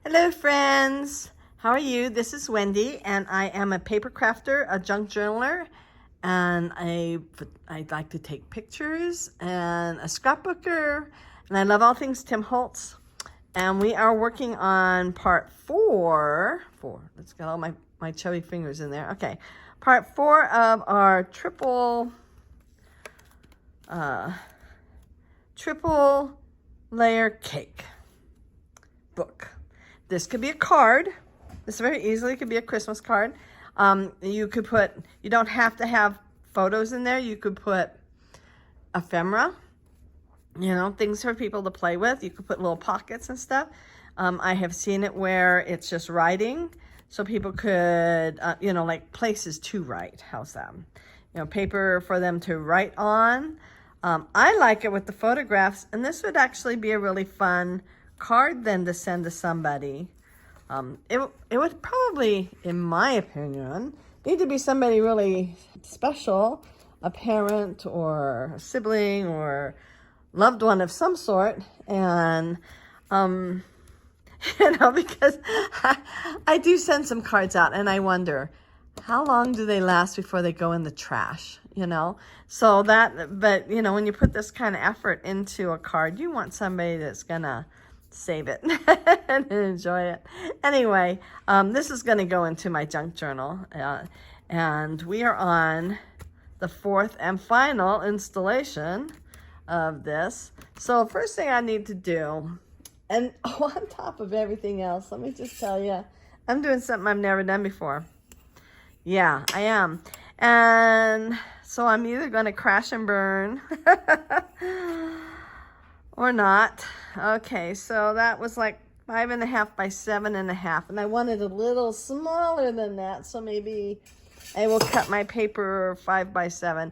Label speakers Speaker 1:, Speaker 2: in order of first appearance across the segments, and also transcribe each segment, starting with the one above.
Speaker 1: Hello friends, how are you? This is Wendy and I am a paper crafter, a junk journaler, and I like to take pictures and a scrapbooker, and I love all things Tim Holtz. And we are working on part four. Let's get all my chubby fingers in there. Okay, part 4 of our triple layer cake book. This could be a card. This very easily could be a Christmas card. You don't have to have photos in there. You could put ephemera, things for people to play with. You could put little pockets and stuff. I have seen it where it's just writing. So people could, like places to write. How's that? Paper for them to write on. I like it with the photographs. And this would actually be a really fun card then to send to somebody. It would probably, in my opinion, need to be somebody really special, a parent or a sibling or loved one of some sort. And, because I do send some cards out and I wonder, how long do they last before they go in the trash? So but when you put this kind of effort into a card, you want somebody that's gonna save it and enjoy it. Anyway, this is going to go into my junk journal, and we are on the 4th and final installation of this. So first thing I need to do, and on top of everything else, let me just tell you, I'm doing something I've never done before. Yeah, I am. And so I'm either going to crash and burn or not. Okay, so that was like 5.5 by 7.5, and I wanted a little smaller than that, so maybe I will cut my paper 5 by 7.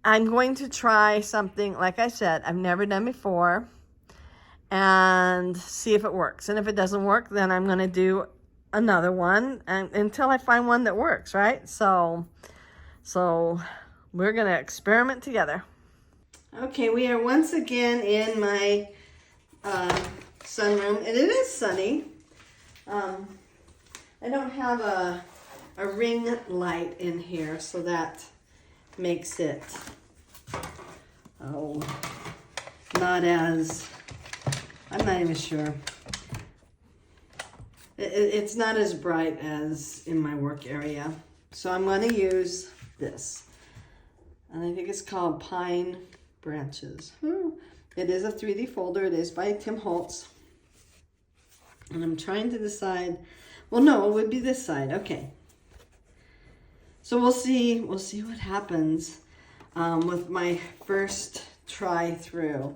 Speaker 1: I'm going to try something, like I said, I've never done before, and see if it works. And if it doesn't work, then I'm going to do another one until I find one that works, right? So we're going to experiment together. Okay, we are once again in my sunroom, and it is sunny. I don't have a ring light in here, so that makes it, not as, I'm not even sure. It's not as bright as in my work area. So I'm going to use this. And I think it's called Pine Branches. It is a 3D folder. It is by Tim Holtz. And I'm trying to decide, well, no, it would be this side. Okay. So we'll see what happens with my first try through.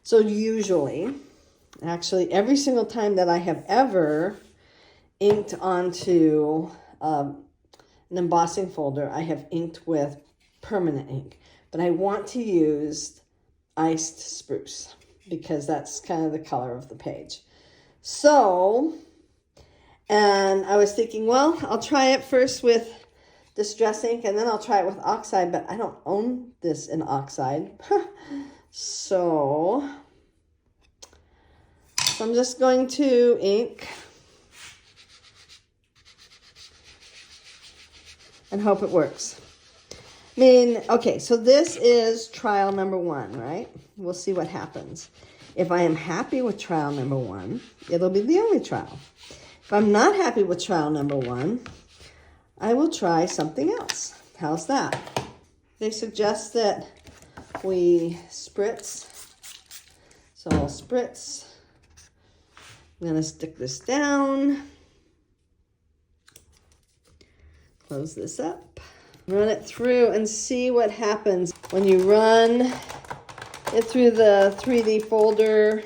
Speaker 1: So usually, actually every single time that I have ever inked onto an embossing folder, I have inked with permanent ink. But I want to use iced spruce because that's kind of the color of the page. So, and I was thinking, well, I'll try it first with Distress ink and then I'll try it with oxide, but I don't own this in oxide. So I'm just going to ink and hope it works. Okay, so this is trial number 1, right? We'll see what happens. If I am happy with trial number 1, it'll be the only trial. If I'm not happy with trial number 1, I will try something else. How's that? They suggest that we spritz. So I'll spritz. I'm going to stick this down. Close this up. Run it through and see what happens when you run it through the 3D folder.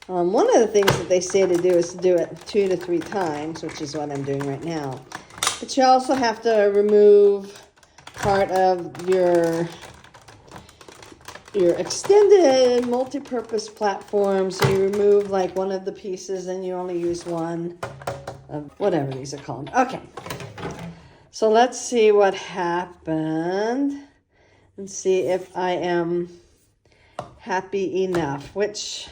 Speaker 1: One of the things that they say to do is to do it 2 to 3 times, which is what I'm doing right now. But you also have to remove part of your extended multi-purpose platform. So you remove like one of the pieces and you only use one of whatever these are called. Okay. So let's see what happened and see if I am happy enough, which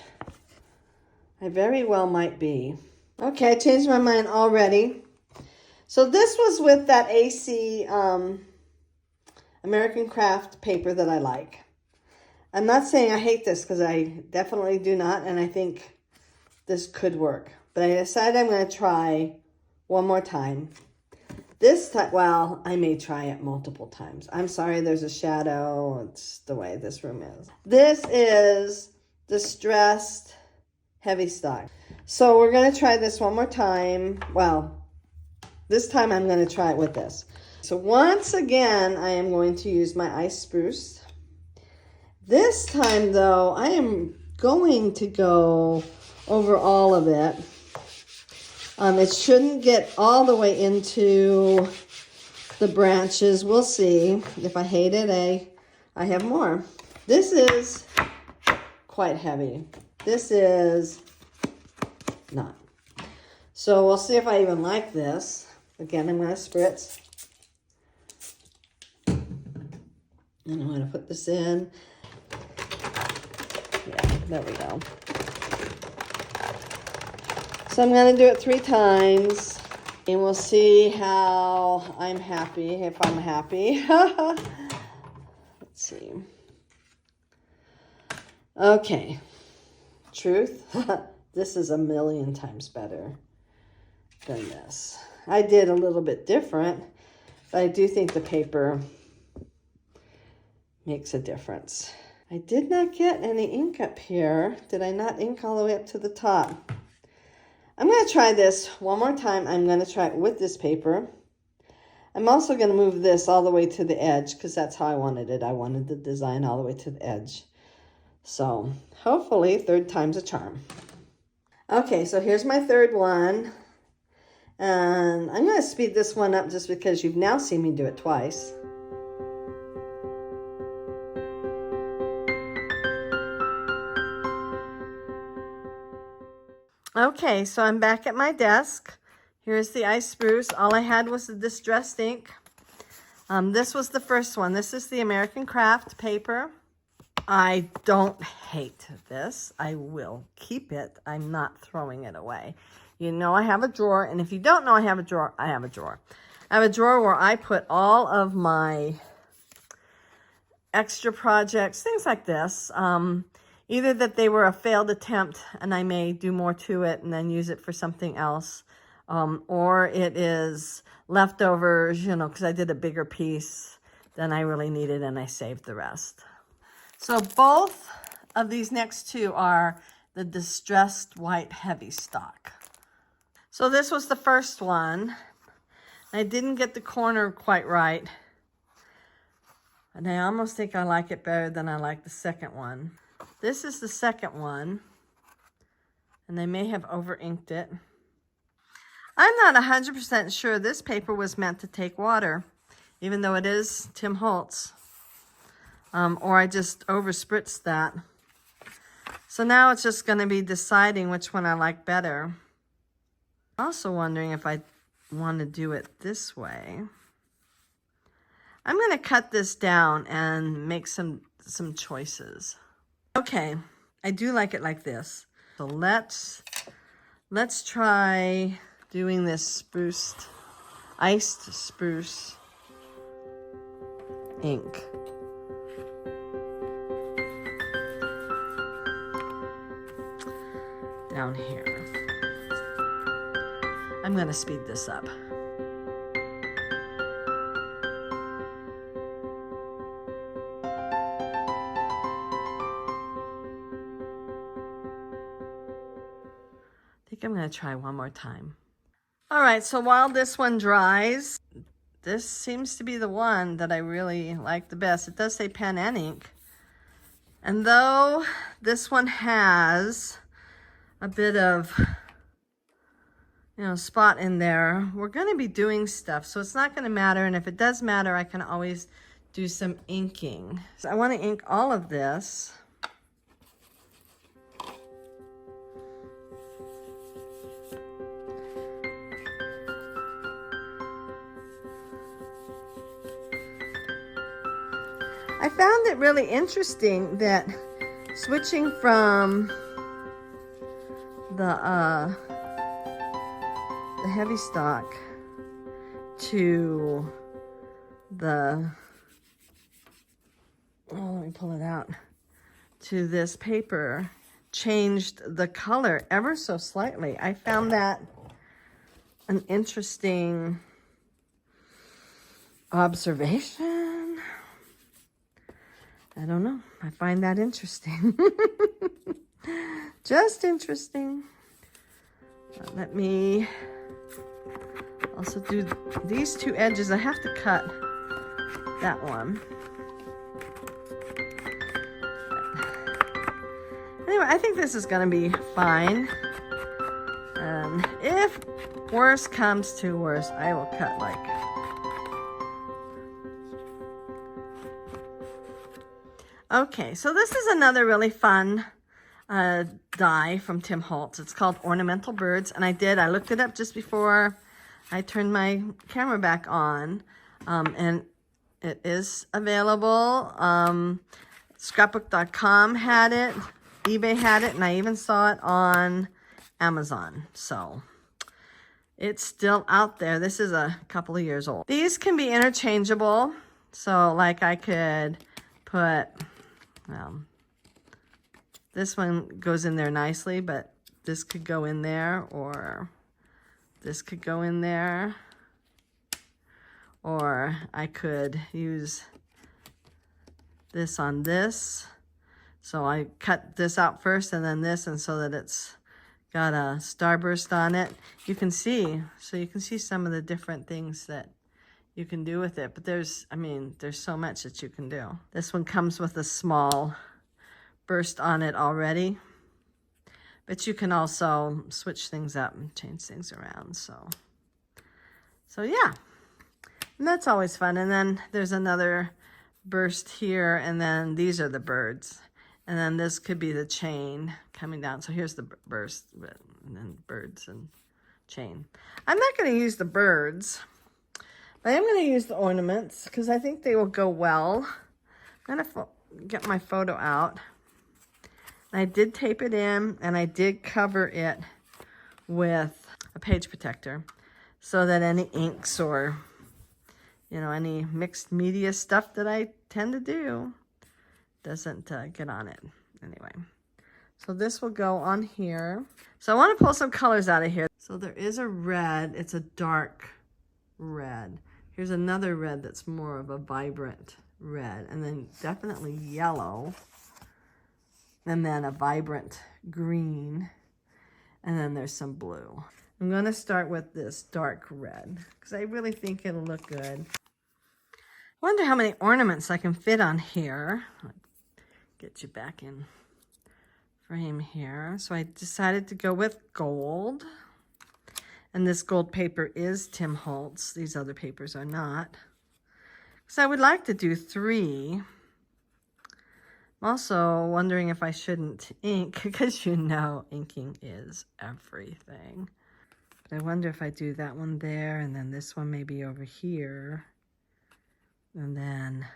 Speaker 1: I very well might be. Okay, I changed my mind already. So this was with that AC American Craft paper that I like. I'm not saying I hate this because I definitely do not, and I think this could work. But I decided I'm going to try one more time. This time, well, I may try it multiple times. I'm sorry, there's a shadow. It's the way this room is. This is Distressed Heavy Stock. So we're going to try this one more time. Well, this time I'm going to try it with this. So once again, I am going to use my ice spruce. This time, though, I am going to go over all of it. It shouldn't get all the way into the branches. We'll see. If I hate it, I have more. This is quite heavy. This is not. So we'll see if I even like this. Again, I'm going to spritz. And I'm going to put this in. Yeah, there we go. So I'm going to do it 3 times. And we'll see how I'm happy, if I'm happy. Let's see. Okay. Truth. This is a million times better than this. I did a little bit different, but I do think the paper makes a difference. I did not get any ink up here. Did I not ink all the way up to the top? I'm going to try this one more time. I'm going to try it with this paper. I'm also going to move this all the way to the edge because that's how I wanted it. I wanted the design all the way to the edge. So hopefully 3rd time's a charm. Okay, so here's my 3rd one. And I'm going to speed this one up just because you've now seen me do it twice. Okay, so I'm back at my desk. Here's the ice spruce. All I had was the distressed ink. This was the first one. This is the American Craft paper. I don't hate this. I will keep it. I'm not throwing it away. You know I have a drawer, and if you don't know I have a drawer, I have a drawer. I have a drawer where I put all of my extra projects, things like this. Either that they were a failed attempt and I may do more to it and then use it for something else. Or it is leftovers, you know, because I did a bigger piece than I really needed and I saved the rest. So both of these next 2 are the Distressed White Heavy Stock. So this was the first one. I didn't get the corner quite right. And I almost think I like it better than I like the second one. This is the second one, and they may have over-inked it. I'm not 100% sure this paper was meant to take water, even though it is Tim Holtz, or I just over-spritzed that. So now it's just going to be deciding which one I like better. Also wondering if I want to do it this way. I'm going to cut this down and make some choices. Okay, I do like it like this. So let's try doing this iced spruce ink. Down here. I'm going to speed this up. I think I'm going to try one more time. All right, so while this one dries, this seems to be the one that I really like the best. It does say pen and ink. And though this one has a bit of, you know, spot in there, we're going to be doing stuff, so it's not going to matter. And if it does matter, I can always do some inking. So I want to ink all of this. I found it really interesting that switching from the heavy stock to the, oh, let me pull it out, to this paper changed the color ever so slightly. I found that an interesting observation. I don't know. I find that interesting. Just interesting. Let me also do these two edges. I have to cut that one. Anyway, I think this is going to be fine. And if worse comes to worse, I will cut like. Okay, so this is another really fun die from Tim Holtz. It's called Ornamental Birds, and I looked it up just before I turned my camera back on, and it is available. Scrapbook.com had it, eBay had it, and I even saw it on Amazon. So it's still out there. This is a couple of years old. These can be interchangeable. So like I could put, well, this one goes in there nicely, but this could go in there, or this could go in there, or I could use this on this. So I cut this out first and then this, and so that it's got a starburst on it. You can see, so you can see some of the different things that you can do with it, but there's so much that you can do. This one comes with a small burst on it already, but you can also switch things up and change things around. So yeah, and that's always fun. And then there's another burst here, and then these are the birds, and then this could be the chain coming down. So here's the burst, and then birds and chain. I'm not going to use the birds, but I am going to use the ornaments because I think they will go well. I'm going to get my photo out. I did tape it in, and I did cover it with a page protector so that any inks or, any mixed media stuff that I tend to do doesn't get on it. Anyway, so this will go on here. So I want to pull some colors out of here. So there is a red. It's a dark red. Here's another red that's more of a vibrant red, and then definitely yellow. And then a vibrant green, and then there's some blue. I'm going to start with this dark red because I really think it'll look good. I wonder how many ornaments I can fit on here. I'll get you back in frame here. So I decided to go with gold, and this gold paper is Tim Holtz. These other papers are not. So I would like to do 3. I'm also wondering if I shouldn't ink, because inking is everything. But I wonder if I do that one there, and then this one maybe over here, and then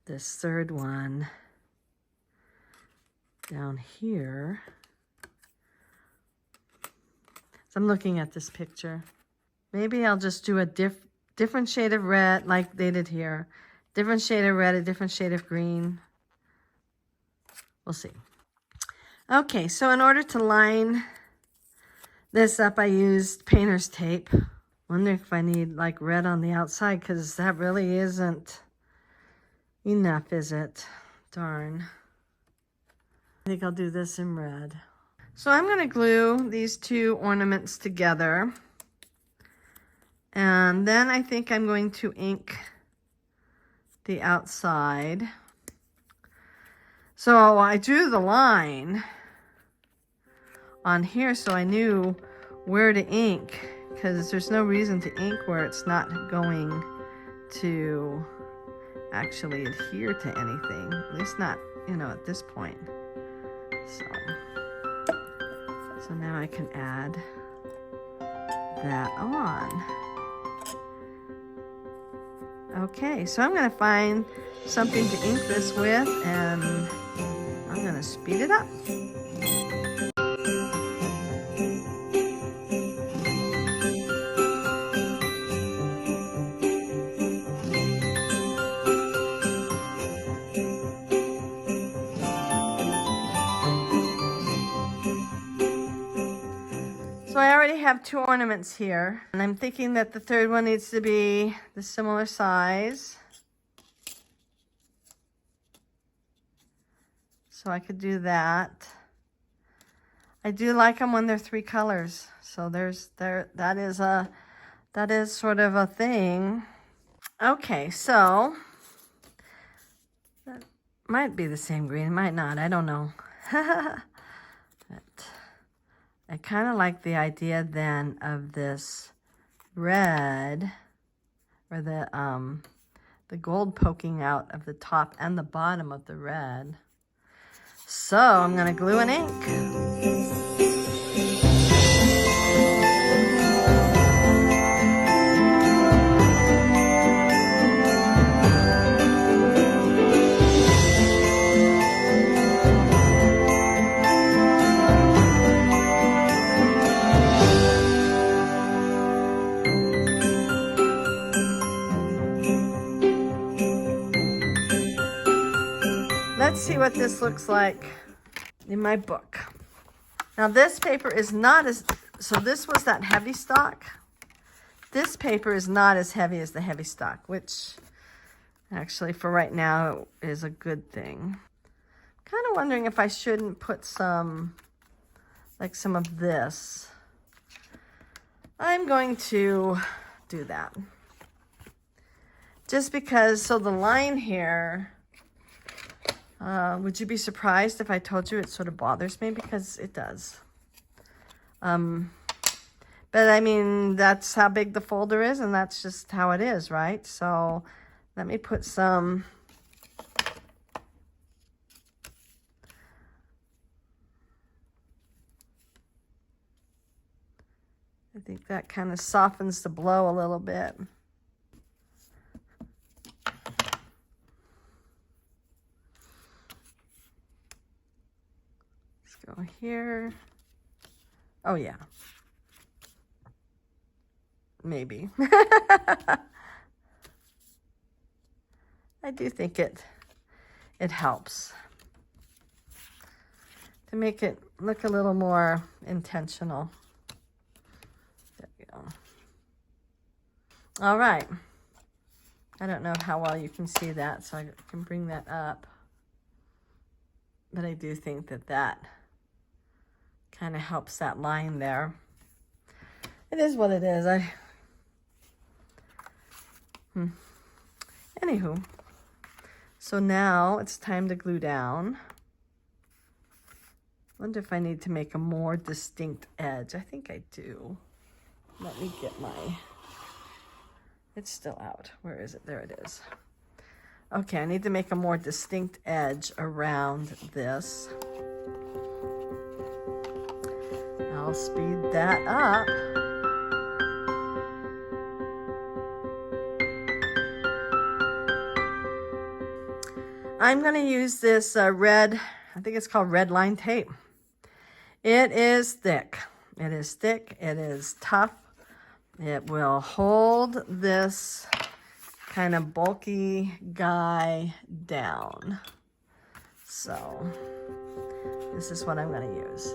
Speaker 1: this third one down here. So I'm looking at this picture. Maybe I'll just do a different shade of red like they did here. Different shade of red, a different shade of green. We'll see. Okay, so in order to line this up, I used painter's tape. Wonder if I need like red on the outside, because that really isn't enough, is it? Darn. I think I'll do this in red. So I'm going to glue these 2 ornaments together. And then I think I'm going to ink the outside. So I drew the line on here so I knew where to ink, because there's no reason to ink where it's not going to actually adhere to anything, at least not, at this point. So now I can add that on. Okay, so I'm going to find something to ink this with, and I'm going to speed it up. So I already have 2 ornaments here, and I'm thinking that the third one needs to be the similar size. So I could do that. I do like them when they're 3 colors. So that is sort of a thing. Okay, so that might be the same green, it might not, I don't know. But I kind of like the idea then of this red, or the gold poking out of the top and the bottom of the red. So I'm gonna glue and ink. Let's see what this looks like in my book. Now this paper is not as, so this was that heavy stock. This paper is not as heavy as the heavy stock, which actually for right now is a good thing. Kind of wondering if I shouldn't put some, like some of this. I'm going to do that. Just because, so the line here, would you be surprised if I told you it sort of bothers me? Because it does. But I mean, that's how big the folder is, and that's just how it is, right? So let me put some. I think that kind of softens the blow a little bit. Go here. Oh yeah. Maybe. I do think it helps to make it look a little more intentional. There we go. All right. I don't know how well you can see that, so I can bring that up. But I do think that kind of helps that line there. It is what it is. Anywho, so now it's time to glue down. Wonder if I need to make a more distinct edge. I think I do. Let me get my, it's still out. Where is it? There it is. Okay, I need to make a more distinct edge around this. I'll speed that up. I'm going to use this red, I think it's called red line tape. It is thick. It is thick. It is tough. It will hold this kind of bulky guy down. So this is what I'm going to use.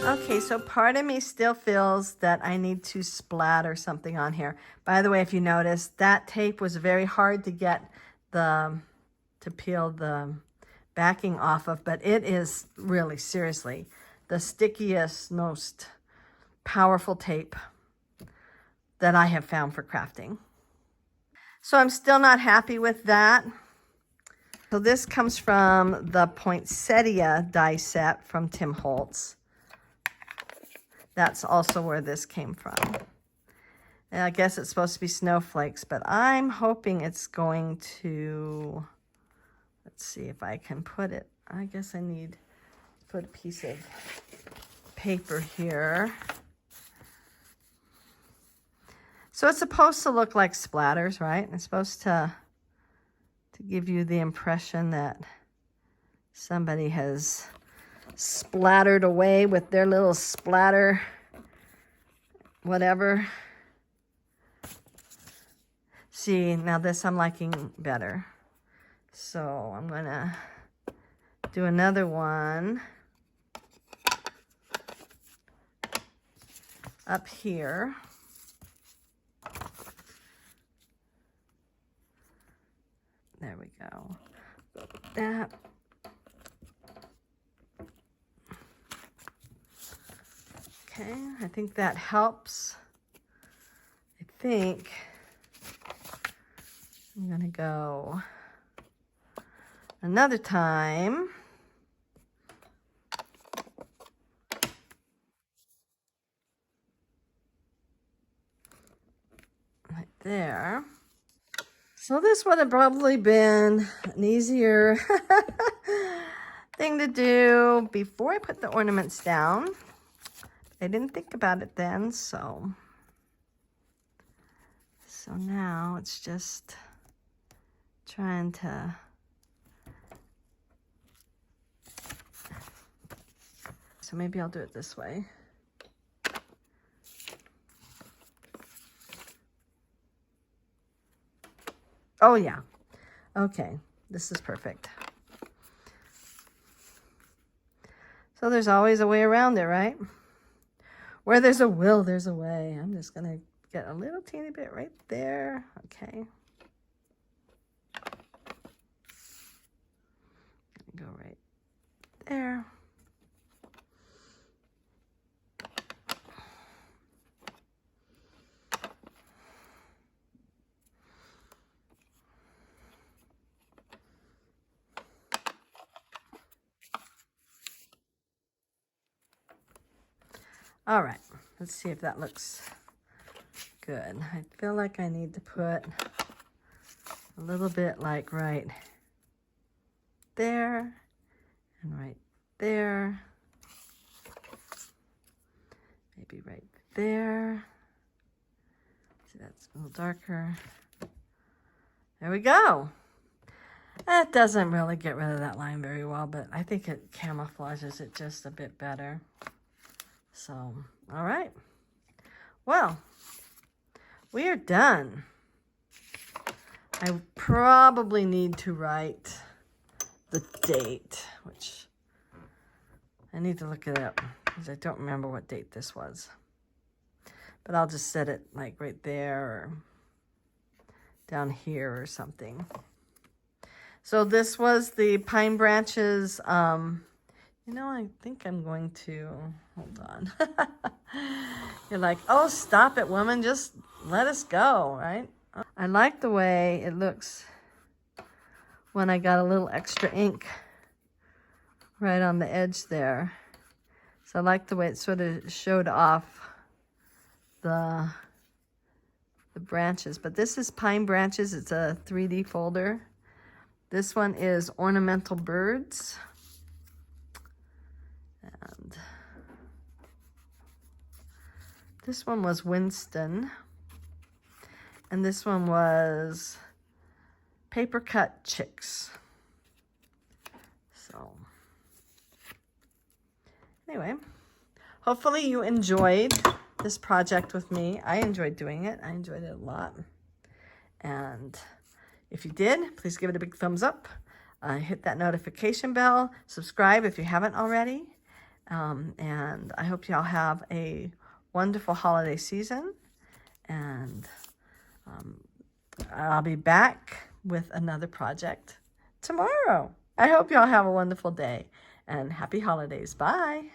Speaker 1: Okay, so part of me still feels that I need to splatter something on here. By the way, if you notice, that tape was very hard to get to peel the backing off of, but it is really, seriously, the stickiest, most powerful tape that I have found for crafting. So I'm still not happy with that. So this comes from the Poinsettia die set from Tim Holtz. That's also where this came from. And I guess it's supposed to be snowflakes, but I'm hoping it's going to, let's see if I can put it. I guess I need to put a piece of paper here. So it's supposed to look like splatters, right? It's supposed to to give you the impression that somebody has splattered away with their little splatter, whatever. See, now this I'm liking better. So I'm gonna do another one up here. There we go. That. Okay, I think that helps. I think I'm gonna go another time. Right there. So this would have probably been an easier thing to do before I put the ornaments down. I didn't think about it then, so now it's just trying to so maybe I'll do it this way. Oh yeah. Okay, this is perfect. So there's always a way around it, right? Where there's a will, there's a way. I'm just gonna get a little teeny bit right there. Okay. Go right there. All right, let's see if that looks good. I feel like I need to put a little bit like right there and right there. Maybe right there. See, that's a little darker. There we go. That doesn't really get rid of that line very well, but I think it camouflages it just a bit better. So, all right. Well, we are done. I probably need to write the date, which I need to look it up because I don't remember what date this was. But I'll just set it like right there or down here or something. So this was the pine branches. You know, I think I'm going to, hold on. You're like, oh, stop it, woman. Just let us go, right? I like the way it looks when I got a little extra ink right on the edge there. So I like the way it sort of showed off the branches. But this is Pine Branches. It's a 3D folder. This one is Ornamental Birds. And this one was Winston. And this one was Paper Cut Chicks. So, anyway, hopefully you enjoyed this project with me. I enjoyed doing it. I enjoyed it a lot. And if you did, please give it a big thumbs up. Hit that notification bell. Subscribe if you haven't already. And I hope y'all have a wonderful holiday season. And I'll be back with another project tomorrow. I hope y'all have a wonderful day and happy holidays. Bye.